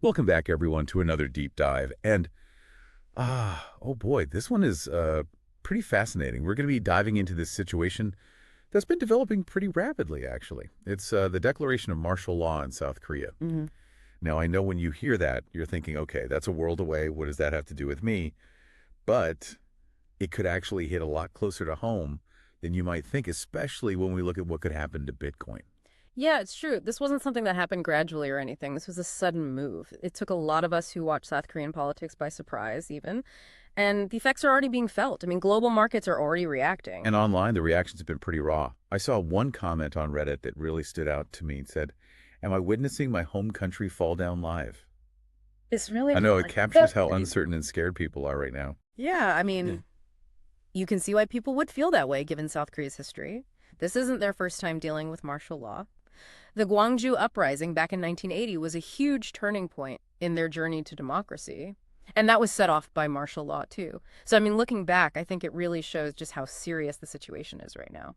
Welcome back, everyone, to another deep dive. And, oh boy, this one is pretty fascinating. We're going to be diving into this situation that's been developing pretty rapidly, actually. It's the declaration of martial law in South Korea. hmm Now, I know when you hear that, you're thinking, okay, that's a world away. What does that have to do with me? But it could actually hit a lot closer to home than you might think, especially when we look at what could happen to Bitcoin. Yeah, it's true. This wasn't something that happened gradually or anything. This was a sudden move. It took a lot of us who watch South Korean politics by surprise, even. And the effects are already being felt. I mean, global markets are already reacting. And online, the reactions have been pretty raw. I saw one comment on Reddit that really stood out to me and said, "Am I witnessing my home country fall down live?" It's really I know it like, captures how uncertain and scared people are right now. Yeah, I mean, Yeah. you can see why people would feel that way given South Korea's history. This isn't their first time dealing with martial law. The Gwangju uprising back in 1980 was a huge turning point in their journey to democracy. And that was set off by martial law, too. So, I mean, looking back, I think it really shows just how serious the situation is right now.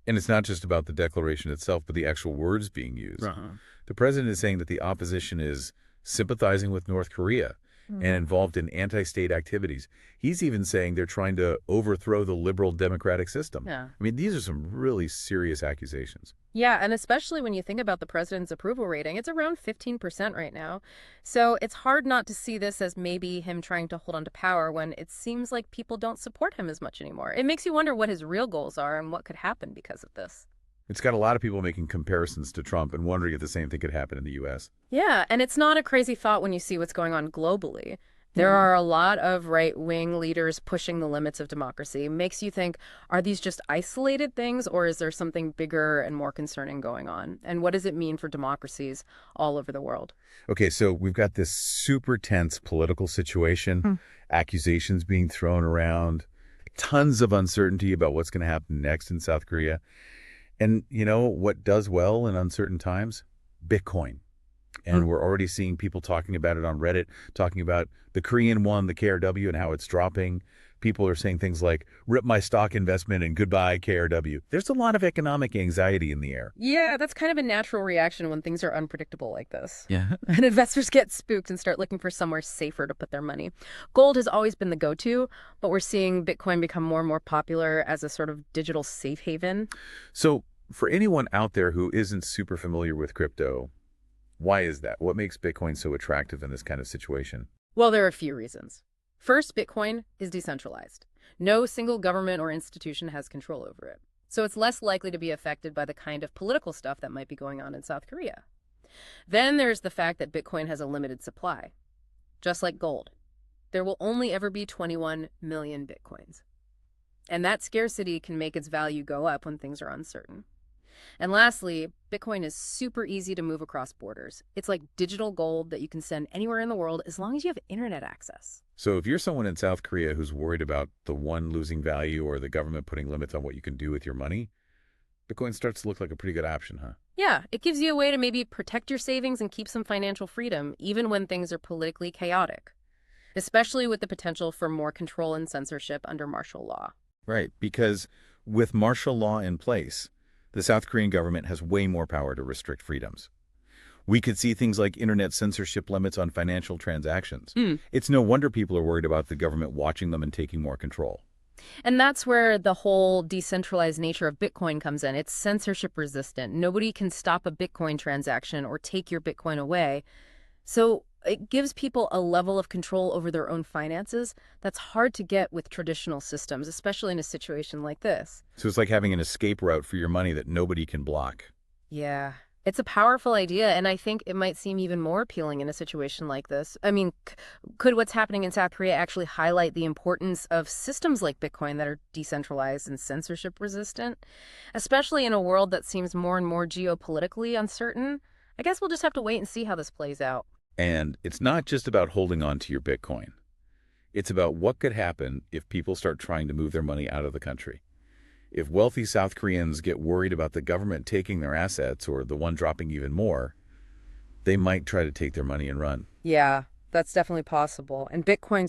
And it's not just about the declaration itself, but the actual words being used. Uh-huh. The president is saying that the opposition is sympathizing with North Korea and involved in anti-state activities. He's even saying they're trying to overthrow the liberal democratic system. Yeah. I mean, these are some really serious accusations. Yeah, and especially when you think about the president's approval rating, it's around 15% right now. So it's hard not to see this as maybe him trying to hold on to power when it seems like people don't support him as much anymore. It makes you wonder what his real goals are and what could happen because of this. It's got a lot of people making comparisons to Trump and wondering if the same thing could happen in the U.S. Yeah, and it's not a crazy thought when you see what's going on globally. There are a lot of right-wing leaders pushing the limits of democracy. Makes you think, are these just isolated things, or is there something bigger and more concerning going on? And what does it mean for democracies all over the world? Okay, so we've got this super tense political situation, accusations being thrown around, tons of uncertainty about what's going to happen next in South Korea. And you know what does well in uncertain times? Bitcoin. And we're already seeing people talking about it on Reddit, talking about the Korean won, the KRW, and how it's dropping. People are saying things like, rip my stock investment and goodbye, KRW. There's a lot of economic anxiety in the air. Yeah, that's kind of a natural reaction when things are unpredictable like this. Yeah. And investors get spooked and start looking for somewhere safer to put their money. Gold has always been the go-to, but we're seeing Bitcoin become more and more popular as a sort of digital safe haven. So for anyone out there who isn't super familiar with crypto, why is that? What makes Bitcoin so attractive in this kind of situation? Well, there are a few reasons. First, Bitcoin is decentralized. No single government or institution has control over it. So it's less likely to be affected by the kind of political stuff that might be going on in South Korea. Then there's the fact that Bitcoin has a limited supply. Just like gold, there will only ever be 21 million Bitcoins. And that scarcity can make its value go up when things are uncertain. And lastly, Bitcoin is super easy to move across borders. It's like digital gold that you can send anywhere in the world as long as you have internet access. So if you're someone in South Korea who's worried about the one losing value or the government putting limits on what you can do with your money, Bitcoin starts to look like a pretty good option, huh? Yeah, it gives you a way to maybe protect your savings and keep some financial freedom, even when things are politically chaotic, especially with the potential for more control and censorship under martial law. Right, because with martial law in place, the South Korean government has way more power to restrict freedoms. We could see things like internet censorship limits on financial transactions. It's no wonder people are worried about the government watching them and taking more control. And that's where the whole decentralized nature of Bitcoin comes in. It's censorship resistant. Nobody can stop a Bitcoin transaction or take your Bitcoin away. So it gives people a level of control over their own finances that's hard to get with traditional systems, especially in a situation like this. So it's like having an escape route for your money that nobody can block. Yeah, it's a powerful idea, and I think it might seem even more appealing in a situation like this. I mean, could what's happening in South Korea actually highlight the importance of systems like Bitcoin that are decentralized and censorship resistant, especially in a world that seems more and more geopolitically uncertain? I guess we'll just have to wait and see how this plays out. And it's not just about holding on to your Bitcoin. It's about what could happen if people start trying to move their money out of the country. If wealthy South Koreans get worried about the government taking their assets or the one dropping even more, they might try to take their money and run. Yeah, that's definitely possible. And Bitcoin